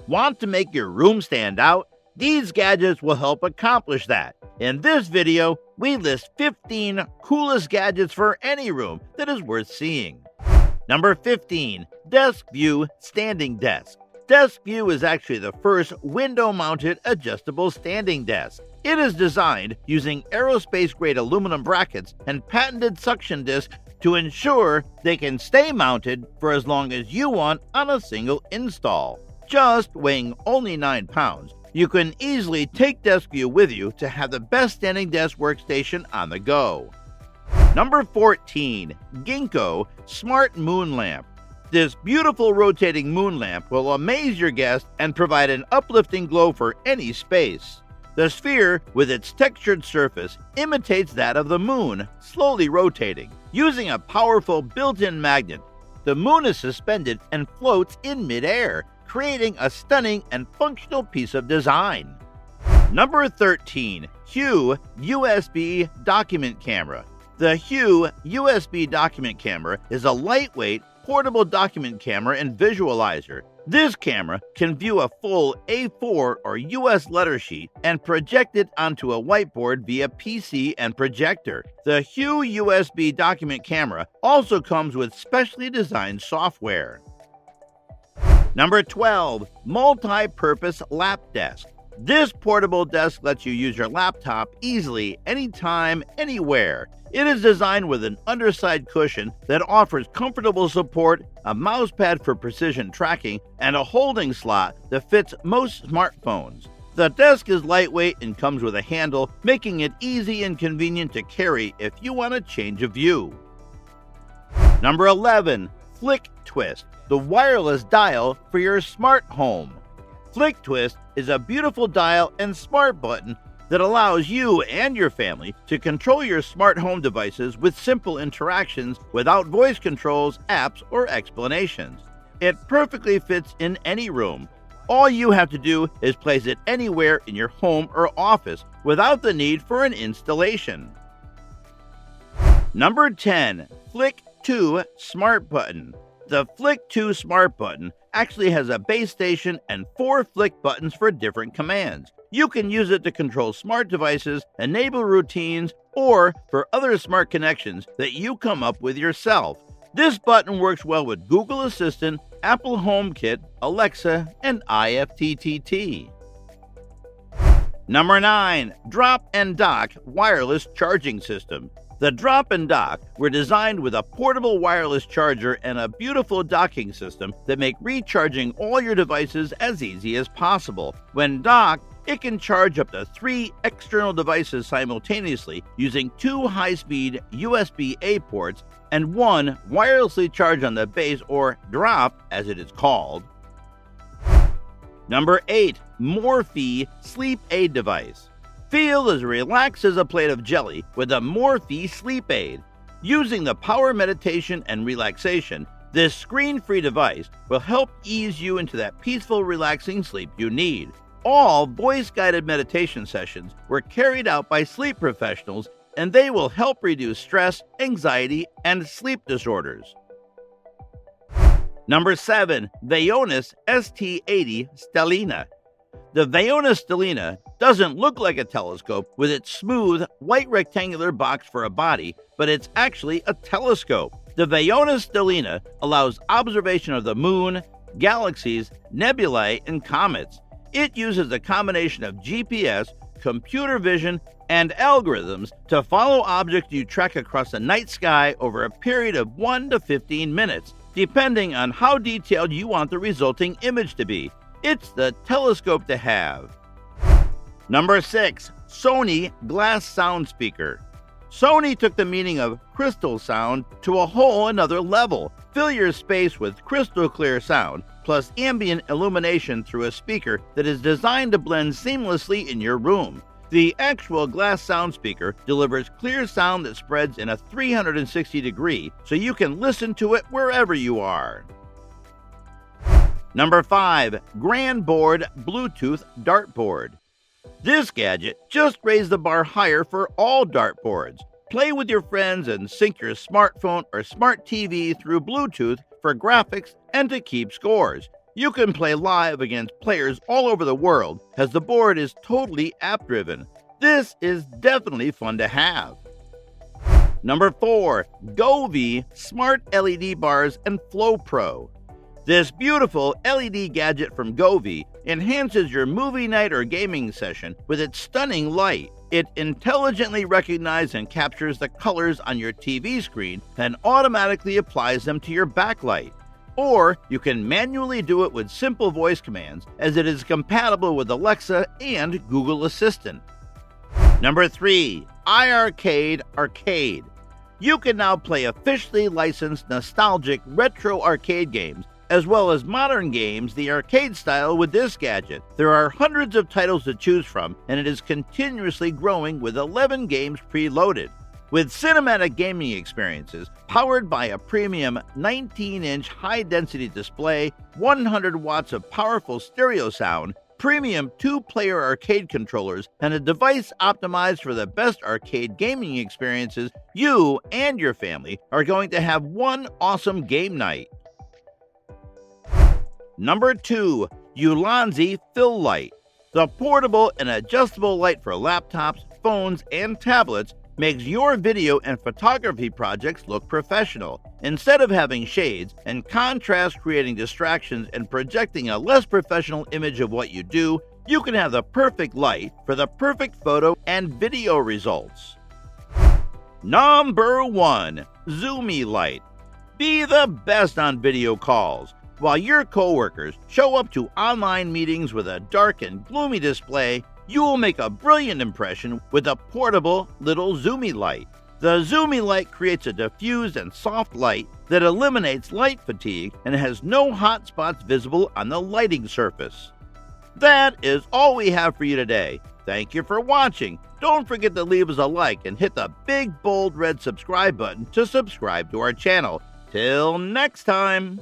Want to make your room stand out? These gadgets will help accomplish that. In this video, we list 15 coolest gadgets for any room that is worth seeing. Number 15. DeskView Standing Desk. DeskView is actually the first window-mounted adjustable standing desk. It is designed using aerospace-grade aluminum brackets and patented suction discs to ensure they can stay mounted for as long as you want on a single install. Just weighing only 9 pounds, you can easily take DeskView with you to have the best standing desk workstation on the go. Number 14. Gingko Smart Moon Lamp. This beautiful rotating moon lamp will amaze your guests and provide an uplifting glow for any space. The sphere, with its textured surface, imitates that of the moon, slowly rotating. Using a powerful built-in magnet, the moon is suspended and floats in midair, creating a stunning and functional piece of design. Number 13. HUE USB Document Camera. The HUE USB Document Camera is a lightweight, portable document camera and visualizer. This camera can view a full A4 or US letter sheet and project it onto a whiteboard via PC and projector. The HUE USB Document Camera also comes with specially designed software. Number 12. Multi-Purpose Lap Desk. This portable desk lets you use your laptop easily, anytime, anywhere. It is designed with an underside cushion that offers comfortable support, a mouse pad for precision tracking, and a holding slot that fits most smartphones. The desk is lightweight and comes with a handle, making it easy and convenient to carry if you want a change of view. Number 11. Flic Twist, the wireless dial for your smart home. Flic Twist is a beautiful dial and smart button that allows you and your family to control your smart home devices with simple interactions without voice controls, apps, or explanations. It perfectly fits in any room. All you have to do is place it anywhere in your home or office without the need for an installation. Number 10. Flic 2 Smart Button. The Flic 2 Smart Button actually has a base station and 4 Flic buttons for different commands. You can use it to control smart devices, enable routines, or for other smart connections that you come up with yourself. This button works well with Google Assistant, Apple HomeKit, Alexa, and IFTTT. Number 9. Drop and Dock Wireless Charging System. The Drop and Dock were designed with a portable wireless charger and a beautiful docking system that make recharging all your devices as easy as possible. When docked, it can charge up to 3 external devices simultaneously using 2 high-speed USB-A ports and 1 wirelessly charged on the base, or drop as it is called. Number 8. Morphee Sleep Aid Device. Feel as relaxed as a plate of jelly with a Morphee Sleep Aid. Using the power meditation and relaxation, this screen-free device will help ease you into that peaceful, relaxing sleep you need. All voice-guided meditation sessions were carried out by sleep professionals, and they will help reduce stress, anxiety, and sleep disorders. Number 7. Vaonis ST80 Stellina. The Vaonis Stellina doesn't look like a telescope with its smooth, white rectangular box for a body, but it's actually a telescope. The Vaonis Stellina allows observation of the moon, galaxies, nebulae, and comets. It uses a combination of GPS, computer vision, and algorithms to follow objects you track across the night sky over a period of 1 to 15 minutes, depending on how detailed you want the resulting image to be. It's the telescope to have. Number 6. Sony Glass Sound Speaker. Sony took the meaning of crystal sound to a whole another level. Fill your space with crystal clear sound, plus ambient illumination through a speaker that is designed to blend seamlessly in your room. The actual glass sound speaker delivers clear sound that spreads in a 360 degree, so you can listen to it wherever you are. Number 5. Gran Board Bluetooth Dartboard. This gadget just raised the bar higher for all dartboards. Play with your friends and sync your smartphone or smart TV through Bluetooth for graphics and to keep scores. You can play live against players all over the world as the board is totally app-driven. This is definitely fun to have. Number 4. Govee Smart LED Bars and Flow Pro. This beautiful LED gadget from Govee enhances your movie night or gaming session with its stunning light. It intelligently recognizes and captures the colors on your TV screen and automatically applies them to your backlight. Or you can manually do it with simple voice commands, as it is compatible with Alexa and Google Assistant. Number 3. iiRcade Arcade. You can now play officially licensed nostalgic retro arcade games, as well as modern games the arcade style with this gadget. There are hundreds of titles to choose from, and it is continuously growing with 11 games preloaded. With cinematic gaming experiences powered by a premium 19-inch high-density display, 100 watts of powerful stereo sound, premium 2-player arcade controllers, and a device optimized for the best arcade gaming experiences, you and your family are going to have one awesome game night. Number 2. Ulanzi Fill Light. The portable and adjustable light for laptops, phones, and tablets makes your video and photography projects look professional. Instead of having shades and contrast creating distractions and projecting a less professional image of what you do, you can have the perfect light for the perfect photo and video results. Number 1. Zumy Light. Be the best on video calls. While your coworkers show up to online meetings with a dark and gloomy display, you will make a brilliant impression with a portable little Zumy Light. The Zumy Light creates a diffused and soft light that eliminates light fatigue and has no hot spots visible on the lighting surface. That is all we have for you today. Thank you for watching. Don't forget to leave us a like and hit the big bold red subscribe button to subscribe to our channel. Till next time.